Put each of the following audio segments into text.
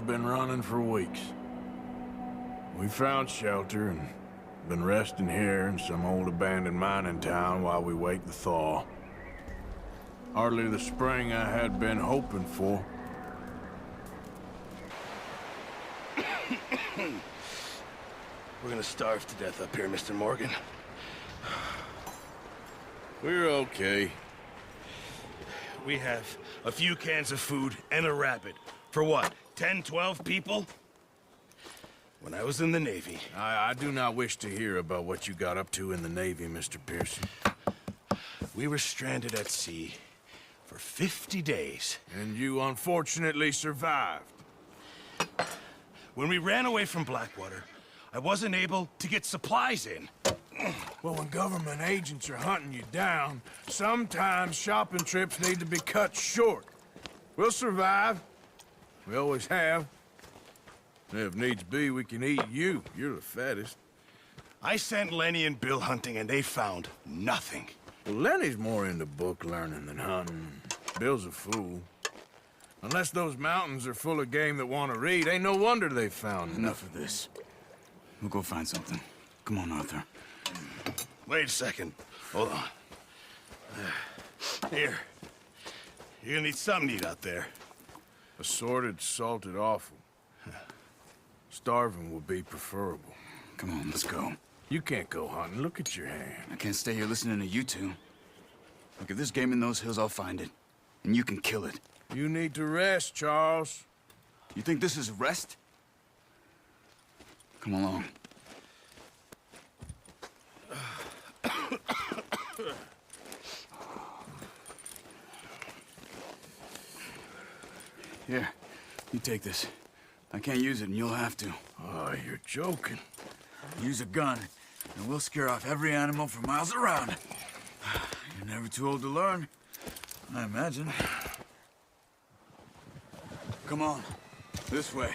been running for weeks. We found shelter and been resting here in some old abandoned mining town while we wait the thaw. Hardly the spring I had been hoping for. We're gonna starve to death up here, Mr. Morgan. We're okay. We have a few cans of food and a rabbit. For what, 10, 12 people? When I was in the Navy... I do not wish to hear about what you got up to in the Navy, Mr. Pearson. We were stranded at sea for 50 days. And you unfortunately survived. When we ran away from Blackwater, I wasn't able to get supplies in. Well, when government agents are hunting you down, sometimes shopping trips need to be cut short. We'll survive. We always have. If needs be, we can eat you. You're the fattest. I sent Lenny and Bill hunting, and they found nothing. Well, Lenny's more into book learning than hunting. Bill's a fool. Unless those mountains are full of game that want to read, ain't no wonder they found Enough of this. We'll go find something. Come on, Arthur. Wait a second. Hold on. Here. You're gonna need something to eat out there. Assorted, salted offal. Starving would be preferable. Come on, let's go. You can't go hunting. Look at your hand. I can't stay here listening to you two. Look, if there's game in those hills, I'll find it. And you can kill it. You need to rest, Charles. You think this is rest? Come along. Here, you take this. I can't use it, and you'll have to. Oh, you're joking. Use a gun, and we'll scare off every animal for miles around. You're never too old to learn, I imagine. Come on, this way.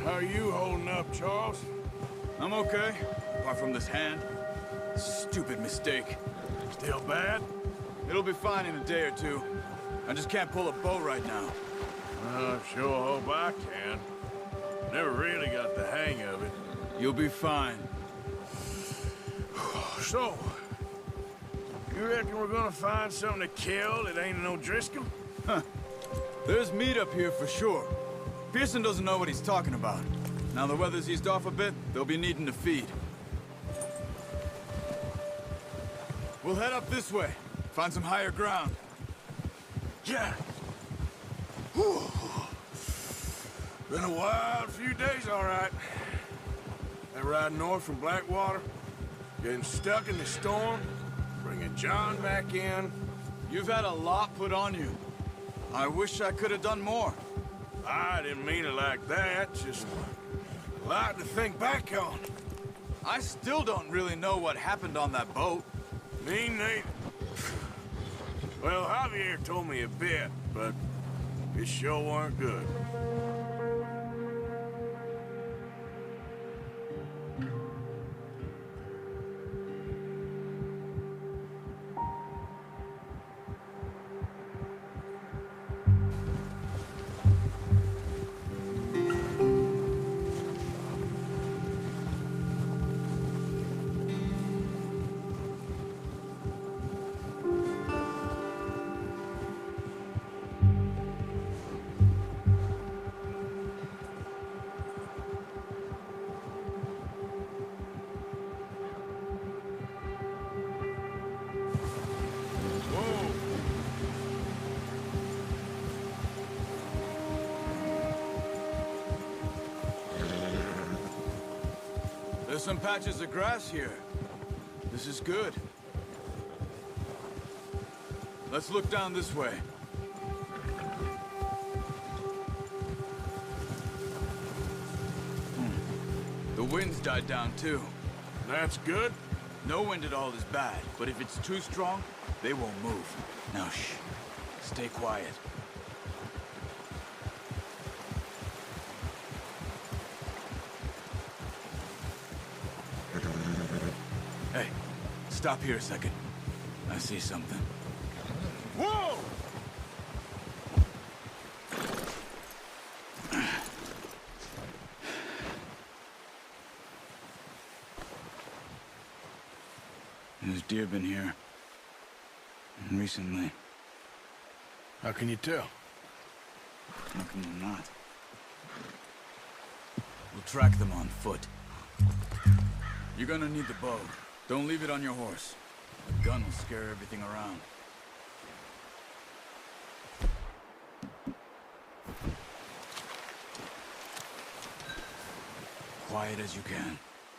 How are you holding up, Charles? I'm okay, apart from this hand. Stupid mistake. Still bad? It'll be fine in a day or two. I just can't pull a bow right now. Sure hope I can. Never really got the hang of it. You'll be fine. So, you reckon we're gonna find something to kill that ain't no Driscoll? There's meat up here for sure. Pearson doesn't know what he's talking about. Now the weather's eased off a bit, they'll be needing to feed. We'll head up this way. Find some higher ground. Yeah. Whew. Been a wild few days, all right. That ride north from Blackwater, getting stuck in the storm, bringing John back in. You've had a lot put on you. I wish I could have done more. I didn't mean it like that, just a lot to think back on. I still don't really know what happened on that boat. Me neither. Well, Javier told me a bit, but it sure weren't good. There's some patches of grass here. This is good. Let's look down this way. The wind's died down too. That's good. No wind at all is bad, but if it's too strong, they won't move. Now shh. Stay quiet. Hey, stop here a second. I see something. Whoa! There's deer been here. Recently. How can you tell? How come they're not? We'll track them on foot. You're gonna need the bow. Don't leave it on your horse. A gun will scare everything around. Quiet as you can.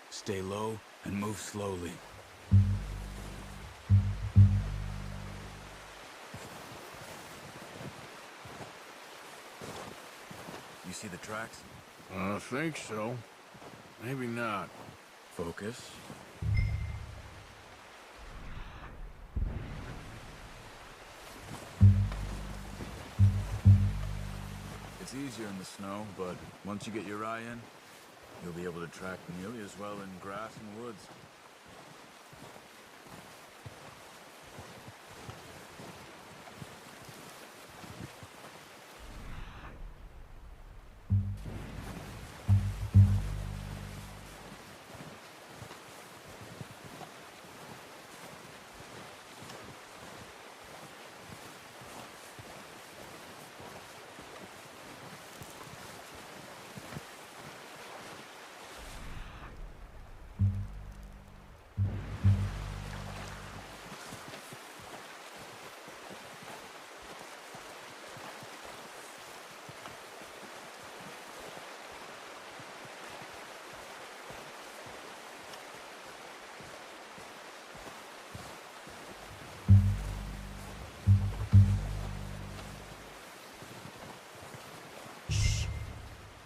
Stay low and move slowly. You see the tracks? I think so. Maybe not. Focus. It's easier in the snow, but once you get your eye in, you'll be able to track nearly as well in grass and woods.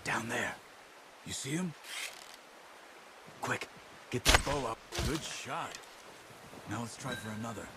Down there. You see him? Quick, get that bow up. Good shot. Now let's try for another.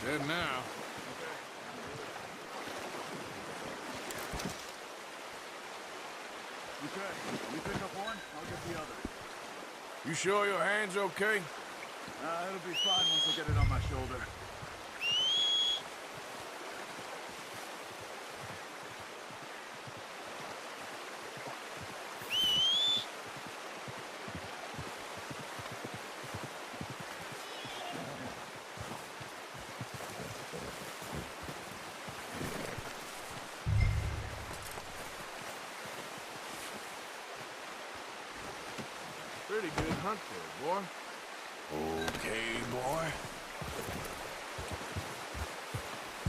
Dead now. Okay, you pick up one, I'll get the other. You sure your hand's okay? It'll be fine once I get it on my shoulder. Pretty good hunt there, boy. Okay, boy.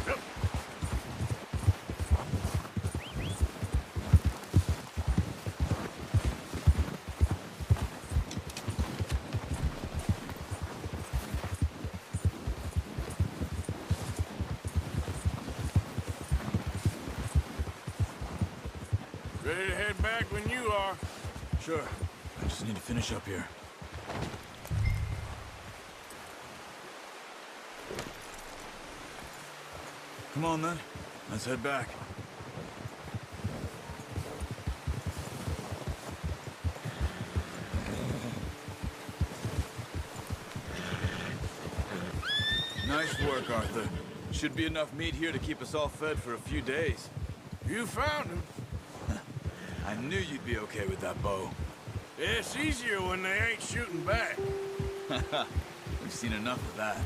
Yep. Ready to head back when you are. Sure. I just need to finish up here. Come on, then. Let's head back. Nice work, Arthur. Should be enough meat here to keep us all fed for a few days. You found him. I knew you'd be okay with that bow. It's easier when they ain't shooting back. We've seen enough of that.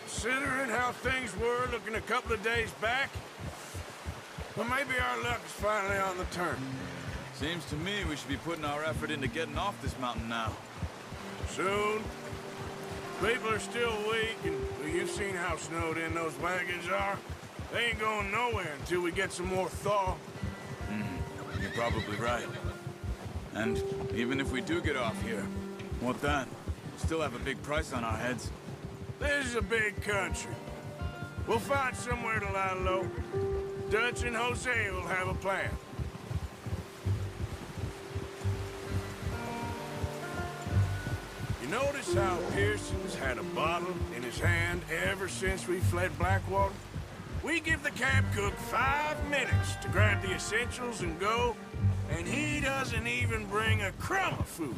Considering how things were looking a couple of days back, well, maybe our luck is finally on the turn. Seems to me we should be putting our effort into getting off this mountain now. Soon. People are still weak, and well, you've seen how snowed in those wagons are. They ain't going nowhere until we get some more thaw. You're probably right. And even if we do get off here, what then? Still have a big price on our heads. This is a big country. We'll find somewhere to lie low. Dutch and Jose will have a plan. You notice how Pearson's had a bottle in his hand ever since we fled Blackwater? We give the camp cook 5 minutes to grab the essentials and go, and he doesn't even bring a crumb of food.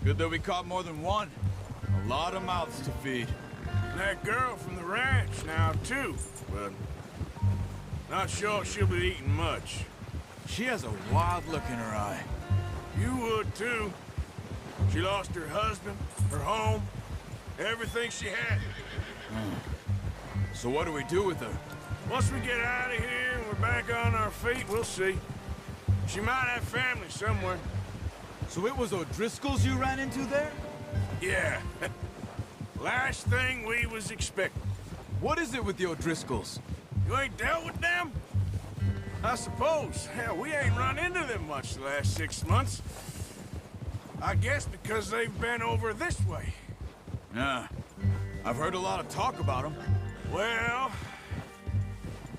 Good that we caught more than one. A lot of mouths to feed. And that girl from the ranch now, too, but not sure she'll be eating much. She has a wild look in her eye. You would, too. She lost her husband, her home, everything she had. So what do we do with her? Once we get out of here and we're back on our feet, we'll see. She might have family somewhere. So it was O'Driscoll's you ran into there? Yeah. Last thing we was expecting. What is it with the O'Driscolls? You ain't dealt with them? I suppose. Hell, we ain't run into them much the last 6 months. I guess because they've been over this way. Yeah. I've heard a lot of talk about them. Well,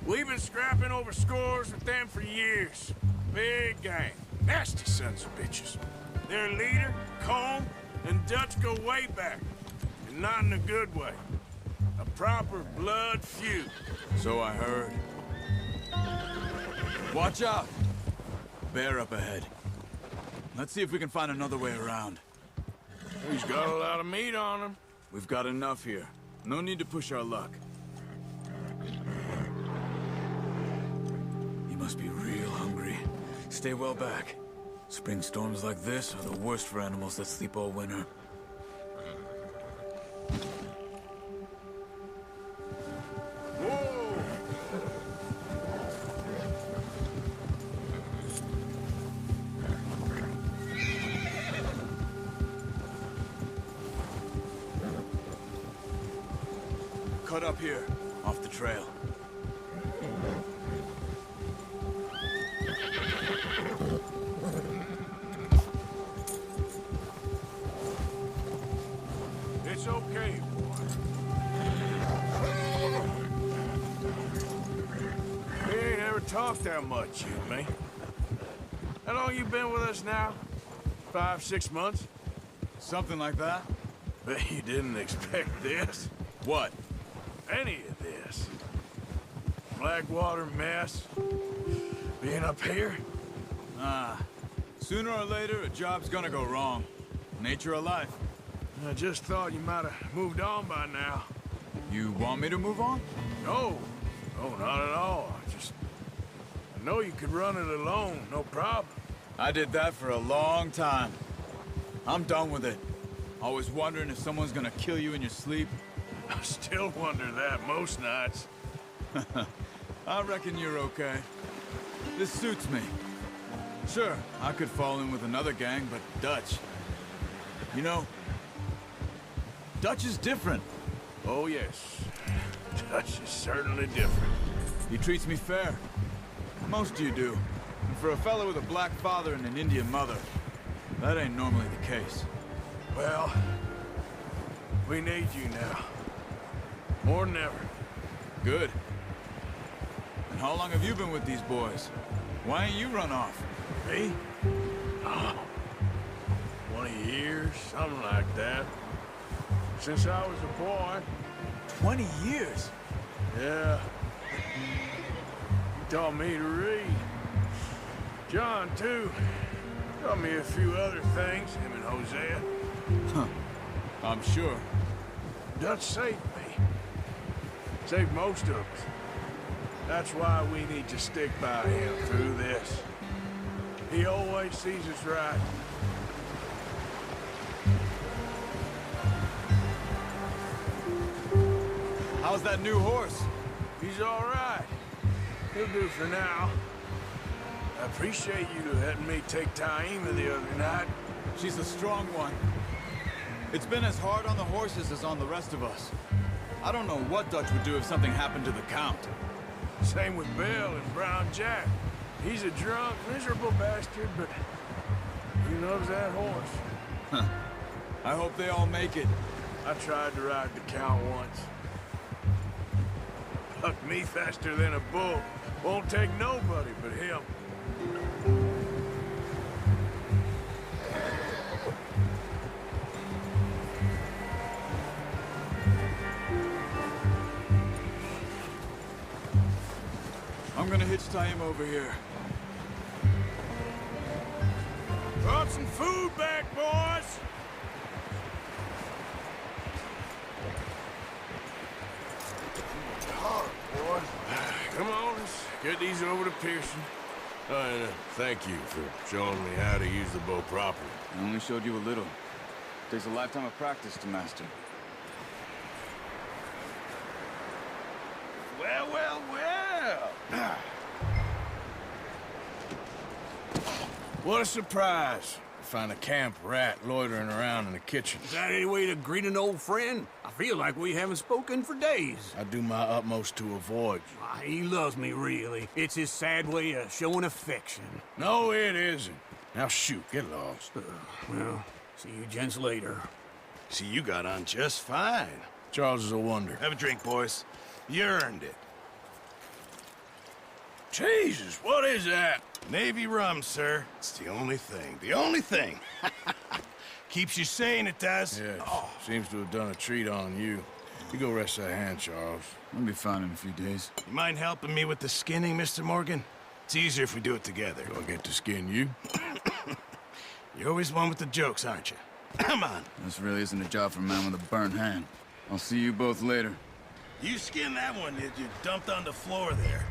we've been scrapping over scores with them for years. Big gang. Nasty sons of bitches. Their leader, Colm, and Dutch go way back. And not in a good way. A proper blood feud. So I heard. Watch out! Bear up ahead. Let's see if we can find another way around. He's got a lot of meat on him. We've got enough here. No need to push our luck. He must be real hungry. Stay well back. Spring storms like this are the worst for animals that sleep all winter. Whoa! Cut up here, off the trail. It's okay, boy. We ain't ever talked that much, you and me. How long you been with us now? 5, 6 months? Something like that? Bet you didn't expect this. What? Any of this. Blackwater mess. Being up here. Sooner or later, a job's gonna go wrong. Nature of life. I just thought you might have moved on by now. You want me to move on? No. No, not at all. I know you could run it alone, no problem. I did that for a long time. I'm done with it. Always wondering if someone's gonna kill you in your sleep. I still wonder that most nights. I reckon you're okay. This suits me. Sure, I could fall in with another gang, but Dutch. You know, Dutch is different. Oh, yes. Dutch is certainly different. He treats me fair. Most of you do. And for a fellow with a black father and an Indian mother, that ain't normally the case. Well, we need you now. More than ever. Good. And how long have you been with these boys? Why ain't you run off? Me? Oh, 20 years, something like that. Since I was a boy. 20 years? Yeah. He taught me to read. John, too. Taught me a few other things, him and Hosea. Huh. I'm sure. Dutch saved me. Saved most of us. That's why we need to stick by him through this. He always sees us right. How's that new horse? He's all right. He'll do for now. I appreciate you letting me take Taima the other night. She's a strong one. It's been as hard on the horses as on the rest of us. I don't know what Dutch would do if something happened to the Count. Same with Bill and Brown Jack. He's a drunk, miserable bastard, but he loves that horse. Huh. I hope they all make it. I tried to ride the Count once. Bucked me faster than a bull. Won't take nobody but him. I'm gonna hitch Taima over here. Brought some food back, boys! Hard, boys. Come on, let's get these over to Pearson. And thank you for showing me how to use the bow properly. I only showed you a little. Takes a lifetime of practice to master. Well, well, well. What a surprise. To find a camp rat loitering around in the kitchen. Is that any way to greet an old friend? I feel like we haven't spoken for days. I do my utmost to avoid you. Why, he loves me, really. It's his sad way of showing affection. No, it isn't. Now shoot, get lost. Well, see you gents later. See, you got on just fine. Charles is a wonder. Have a drink, boys. You earned it. Jesus, what is that? Navy rum, sir. It's the only thing. The only thing. Keeps you sane, it does. Yes, seems to have done a treat on you. You go rest that hand, Charles. I'll be fine in a few days. You mind helping me with the skinning, Mr. Morgan? It's easier if we do it together. Do I get to skin you? You're always one with the jokes, aren't you? Come on. This really isn't a job for a man with a burnt hand. I'll see you both later. You skinned that one that you dumped on the floor there.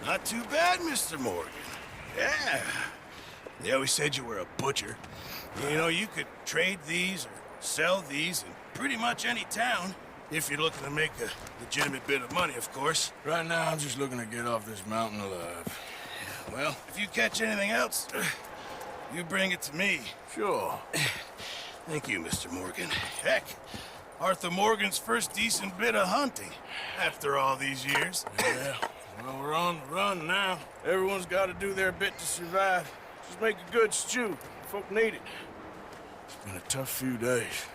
Not too bad, Mr. Morgan. Yeah. They always said you were a butcher. You know, you could trade these or sell these in pretty much any town. If you're looking to make a legitimate bit of money, of course. Right now, I'm just looking to get off this mountain alive. Well, if you catch anything else, you bring it to me. Sure. Thank you, Mr. Morgan. Heck, Arthur Morgan's first decent bit of hunting after all these years. Yeah. Well, we're on the run now. Everyone's got to do their bit to survive. Just make a good stew. Folk need it. It's been a tough few days.